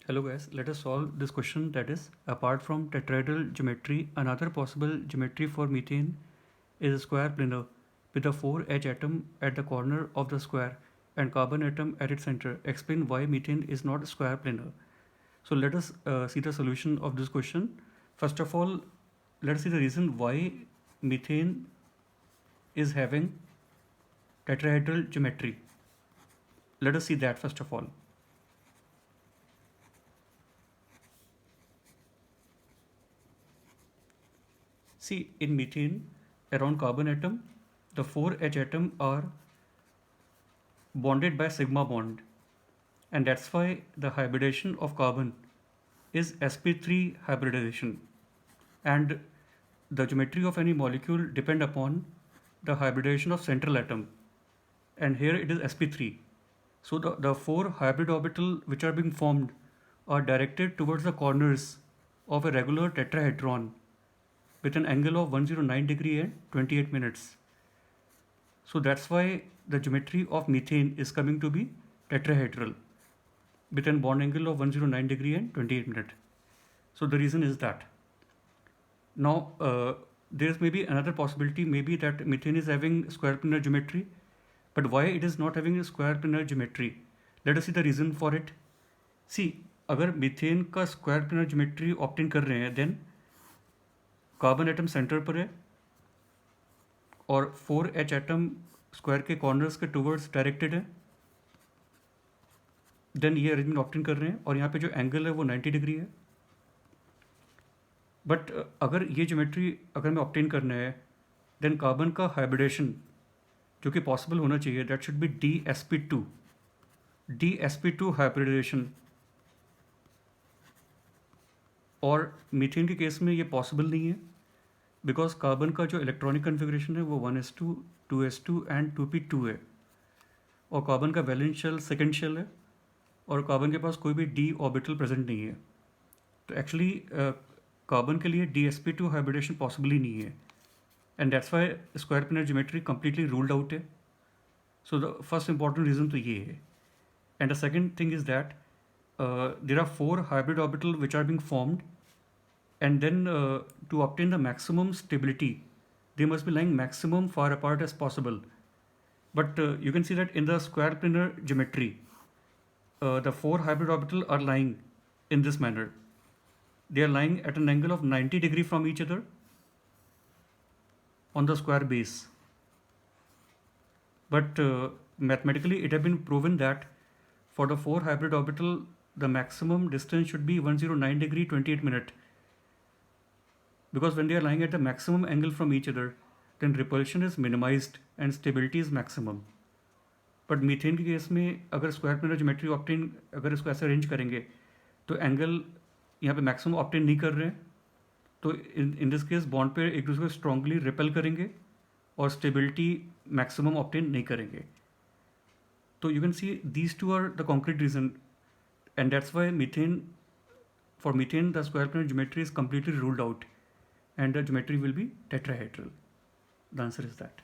Hello guys, let us solve this question, that is, apart from tetrahedral geometry, another possible geometry for methane is a square planar with a 4H atom at the corner of the square and carbon atom at its center. Explain why methane is not a square planar. So let us see the solution of this question. First of all, let us see the reason why methane is having tetrahedral geometry. Let us see that first of all. See, in methane, around carbon atom, the 4H atom are bonded by sigma bond, and that's why the hybridization of carbon is sp3 hybridization, and the geometry of any molecule depend upon the hybridization of central atom, and here it is sp3. So the four hybrid orbital which are being formed are directed towards the corners of a regular tetrahedron with an angle of 109 degree and 28 minutes. So that's why the geometry of methane is coming to be tetrahedral with an bond angle of 109 degree and 28 minutes. So the reason is that. Now there is maybe another possibility, maybe that methane is having square planar geometry, but why it is not having a square planar geometry? Let us see the reason for it. See, अगर methane का square planar geometry obtain कर रहे हैं, then carbon atom centre पर है और 4H atom square के corners के टूवर्ड्स डायरेक्टेड है, देन ये अरेंजमेंट ऑप्टेन कर रहे हैं और यहाँ पे जो एंगल है वो 90 डिग्री है. बट अगर ये ज्योमेट्री अगर हमें ऑप्टेन करना है, देन कार्बन का हाइब्रिडेशन जो कि पॉसिबल होना चाहिए, that should be dsp2 hybridisation. और मीथेन के केस में ये पॉसिबल नहीं है बिकॉज कार्बन का जो इलेक्ट्रॉनिक कन्फिग्रेशन है वो 1s2 2s2 एंड 2p2 है और कार्बन का वैलेंस शेल सेकेंड शेल है और कार्बन के पास कोई भी d ऑर्बिटल प्रेजेंट नहीं है. तो एक्चुअली कार्बन के लिए dsp2 हाइब्रिडेशन पॉसिबल ही नहीं है, and that's why square planar geometry completely ruled out है. So the first important reason तो ये है. And the second thing is that there are four hybrid orbital which are being formed, and then to obtain the maximum stability they must be lying maximum far apart as possible. But you can see that in the square planar geometry the four hybrid orbital are lying in this manner. They are lying at an angle of 90 degree from each other on the square base. But mathematically it has been proven that for the four hybrid orbital the maximum distance should be 109 degree 28 minute, because when they are lying at the maximum angle from each other then repulsion is minimized and stability is maximum. But methane के case में अगर square planar geometry obtain अगर इसको ऐसे arrange करेंगे तो angle यहाँ पे मैक्सिमम ऑप्टेन नहीं कर रहे हैं, तो इन दिस केस बॉन्ड पे एक दूसरे को स्ट्रांगली रिपेल करेंगे और स्टेबिलिटी मैक्सिमम ऑप्टेन नहीं करेंगे. तो you can see these two are the concrete reason, and that's why for methane the square planar geometry is completely ruled out and the geometry will be tetrahedral. The answer is that.